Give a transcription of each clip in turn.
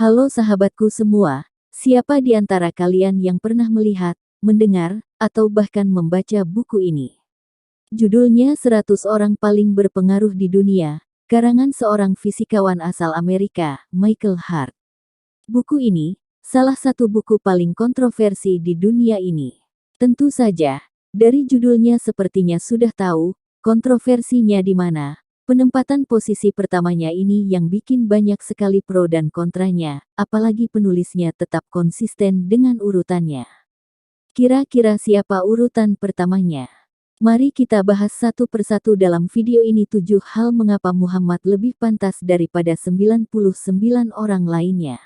Halo sahabatku semua, siapa di antara kalian yang pernah melihat, mendengar, atau bahkan membaca buku ini? Judulnya 100 Orang Paling Berpengaruh di Dunia, karangan seorang fisikawan asal Amerika, Michael Hart. Buku ini, salah satu buku paling kontroversi di dunia ini. Tentu saja, dari judulnya sepertinya sudah tahu, kontroversinya di mana. Penempatan posisi pertamanya ini yang bikin banyak sekali pro dan kontranya, apalagi penulisnya tetap konsisten dengan urutannya. Kira-kira siapa urutan pertamanya? Mari kita bahas satu persatu dalam video ini 7 hal mengapa Muhammad lebih pantas daripada 99 orang lainnya.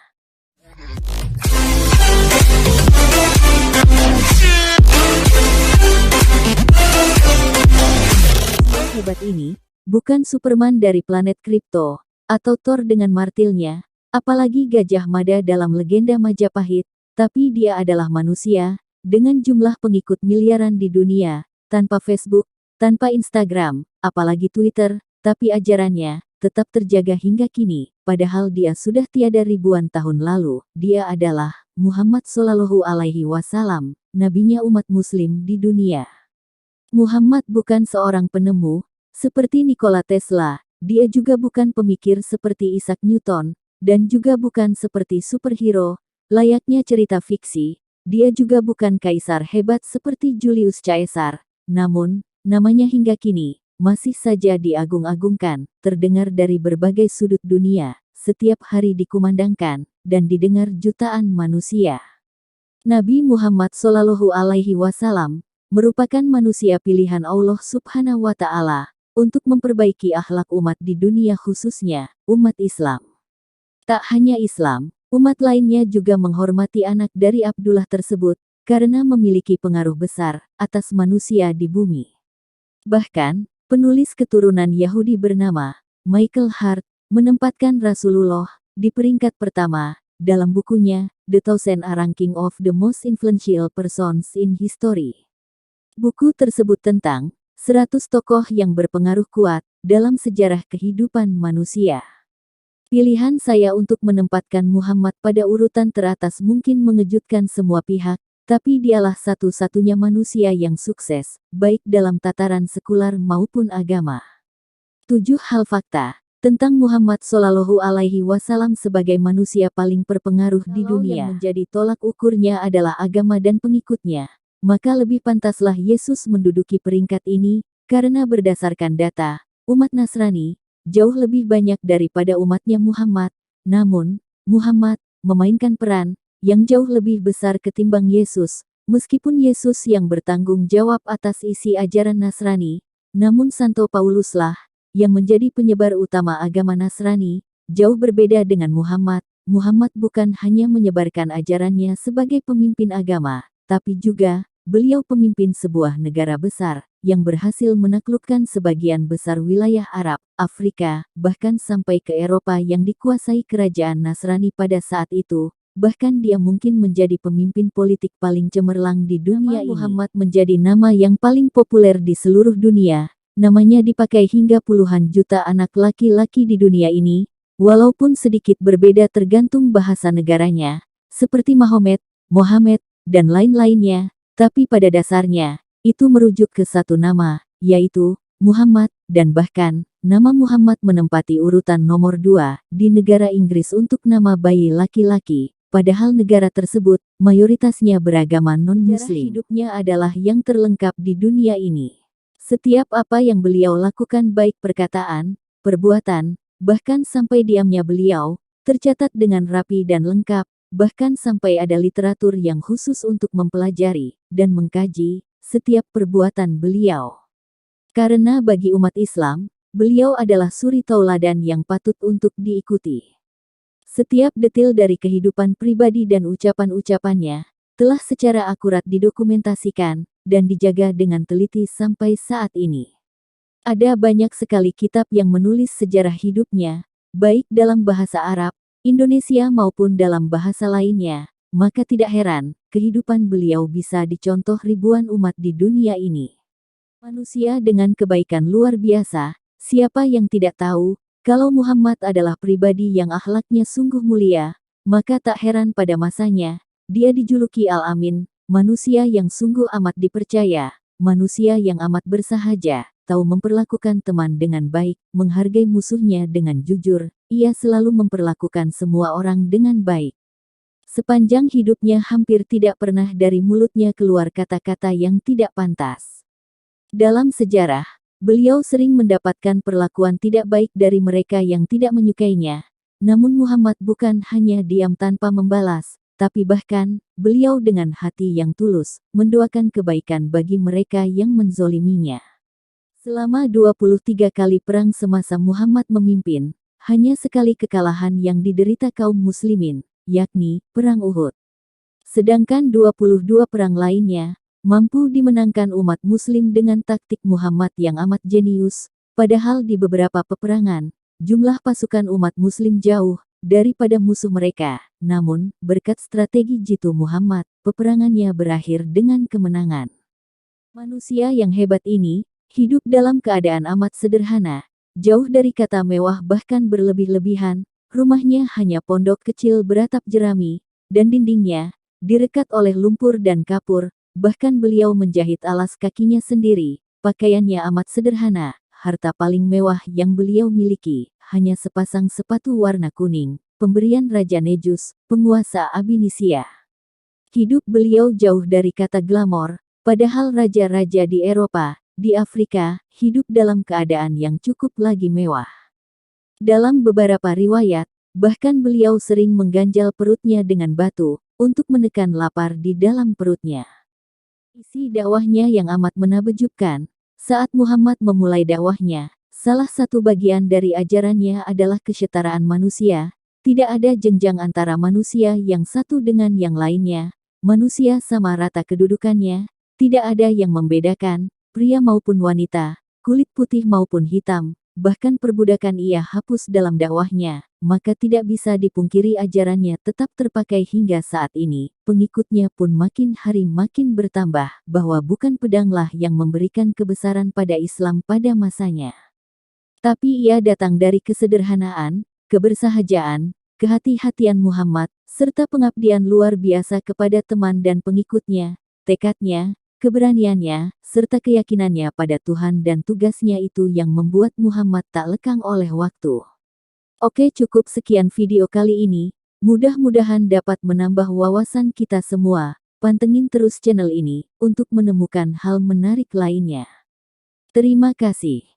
Hebat ini, bukan Superman dari planet kripto, atau Thor dengan martilnya, apalagi Gajah Mada dalam legenda Majapahit, tapi dia adalah manusia, dengan jumlah pengikut miliaran di dunia, tanpa Facebook, tanpa Instagram, apalagi Twitter, tapi ajarannya tetap terjaga hingga kini, padahal dia sudah tiada ribuan tahun lalu. Dia adalah Muhammad Shallallahu Alaihi Wasallam, nabinya umat muslim di dunia. Muhammad bukan seorang penemu, seperti Nikola Tesla, dia juga bukan pemikir seperti Isaac Newton, dan juga bukan seperti superhero, layaknya cerita fiksi, dia juga bukan kaisar hebat seperti Julius Caesar, namun, namanya hingga kini, masih saja diagung-agungkan, terdengar dari berbagai sudut dunia, setiap hari dikumandangkan, dan didengar jutaan manusia. Nabi Muhammad Shallallahu Alaihi Wasallam merupakan manusia pilihan Allah Subhanahu wa Ta'ala untuk memperbaiki akhlak umat di dunia, khususnya umat Islam. Tak hanya Islam, umat lainnya juga menghormati anak dari Abdullah tersebut karena memiliki pengaruh besar atas manusia di bumi. Bahkan, penulis keturunan Yahudi bernama Michael Hart menempatkan Rasulullah di peringkat pertama dalam bukunya The Thousand Ranking of the Most Influential Persons in History. Buku tersebut tentang 100 tokoh yang berpengaruh kuat dalam sejarah kehidupan manusia. Pilihan saya untuk menempatkan Muhammad pada urutan teratas mungkin mengejutkan semua pihak, tapi dialah satu-satunya manusia yang sukses, baik dalam tataran sekular maupun agama. 7 hal fakta tentang Muhammad Shallallahu Alaihi Wasallam sebagai manusia paling berpengaruh di dunia. Yang menjadi tolak ukurnya adalah agama dan pengikutnya, maka lebih pantaslah Yesus menduduki peringkat ini, karena berdasarkan data, umat Nasrani jauh lebih banyak daripada umatnya Muhammad. Namun, Muhammad memainkan peran yang jauh lebih besar ketimbang Yesus, meskipun Yesus yang bertanggung jawab atas isi ajaran Nasrani, namun Santo Pauluslah yang menjadi penyebar utama agama Nasrani, jauh berbeda dengan Muhammad. Muhammad bukan hanya menyebarkan ajarannya sebagai pemimpin agama, tapi juga beliau pemimpin sebuah negara besar, yang berhasil menaklukkan sebagian besar wilayah Arab, Afrika, bahkan sampai ke Eropa yang dikuasai kerajaan Nasrani pada saat itu. Bahkan dia mungkin menjadi pemimpin politik paling cemerlang di dunia ini. Muhammad menjadi nama yang paling populer di seluruh dunia. Namanya dipakai hingga puluhan juta anak laki-laki di dunia ini, walaupun sedikit berbeda tergantung bahasa negaranya, seperti Mahomet, Mohammed, dan lain-lainnya. Tapi pada dasarnya, itu merujuk ke satu nama, yaitu Muhammad, dan bahkan, nama Muhammad menempati urutan nomor 2 di negara Inggris untuk nama bayi laki-laki, padahal negara tersebut mayoritasnya beragama non-muslim. Hidupnya adalah yang terlengkap di dunia ini. Setiap apa yang beliau lakukan baik perkataan, perbuatan, bahkan sampai diamnya beliau, tercatat dengan rapi dan lengkap. Bahkan sampai ada literatur yang khusus untuk mempelajari dan mengkaji setiap perbuatan beliau. Karena bagi umat Islam, beliau adalah suri tauladan yang patut untuk diikuti. Setiap detil dari kehidupan pribadi dan ucapan-ucapannya telah secara akurat didokumentasikan dan dijaga dengan teliti sampai saat ini. Ada banyak sekali kitab yang menulis sejarah hidupnya, baik dalam bahasa Arab, Indonesia maupun dalam bahasa lainnya, maka tidak heran, kehidupan beliau bisa dicontoh ribuan umat di dunia ini. Manusia dengan kebaikan luar biasa, siapa yang tidak tahu, kalau Muhammad adalah pribadi yang akhlaknya sungguh mulia, maka tak heran pada masanya, dia dijuluki Al-Amin, manusia yang sungguh amat dipercaya, manusia yang amat bersahaja, tahu memperlakukan teman dengan baik, menghargai musuhnya dengan jujur, ia selalu memperlakukan semua orang dengan baik. Sepanjang hidupnya hampir tidak pernah dari mulutnya keluar kata-kata yang tidak pantas. Dalam sejarah, beliau sering mendapatkan perlakuan tidak baik dari mereka yang tidak menyukainya. Namun Muhammad bukan hanya diam tanpa membalas, tapi bahkan, beliau dengan hati yang tulus, mendoakan kebaikan bagi mereka yang menzoliminya. Selama 23 kali perang semasa Muhammad memimpin, hanya sekali kekalahan yang diderita kaum muslimin, yakni Perang Uhud. Sedangkan 22 perang lainnya, mampu dimenangkan umat muslim dengan taktik Muhammad yang amat jenius, padahal di beberapa peperangan, jumlah pasukan umat muslim jauh daripada musuh mereka. Namun, berkat strategi jitu Muhammad, peperangannya berakhir dengan kemenangan. Manusia yang hebat ini, hidup dalam keadaan amat sederhana, jauh dari kata mewah bahkan berlebih-lebihan, rumahnya hanya pondok kecil beratap jerami, dan dindingnya, direkat oleh lumpur dan kapur, bahkan beliau menjahit alas kakinya sendiri, pakaiannya amat sederhana. Harta paling mewah yang beliau miliki, hanya sepasang sepatu warna kuning, pemberian Raja Nejus, penguasa Abinissia. Hidup beliau jauh dari kata glamor, padahal raja-raja di Eropa, di Afrika, hidup dalam keadaan yang cukup lagi mewah. Dalam beberapa riwayat, bahkan beliau sering mengganjal perutnya dengan batu, untuk menekan lapar di dalam perutnya. Isi dakwahnya yang amat menakjubkan. Saat Muhammad memulai dakwahnya, salah satu bagian dari ajarannya adalah kesetaraan manusia. Tidak ada jenjang antara manusia yang satu dengan yang lainnya. Manusia sama rata kedudukannya. Tidak ada yang membedakan, pria maupun wanita, kulit putih maupun hitam. Bahkan perbudakan ia hapus dalam dakwahnya, maka tidak bisa dipungkiri ajarannya tetap terpakai hingga saat ini. Pengikutnya pun makin hari makin bertambah, bahwa bukan pedanglah yang memberikan kebesaran pada Islam pada masanya. Tapi ia datang dari kesederhanaan, kebersahajaan, kehati-hatian Muhammad, serta pengabdian luar biasa kepada teman dan pengikutnya, tekadnya, keberaniannya, serta keyakinannya pada Tuhan dan tugasnya itu yang membuat Muhammad tak lekang oleh waktu. Oke, cukup sekian video kali ini, mudah-mudahan dapat menambah wawasan kita semua. Pantengin terus channel ini, untuk menemukan hal menarik lainnya. Terima kasih.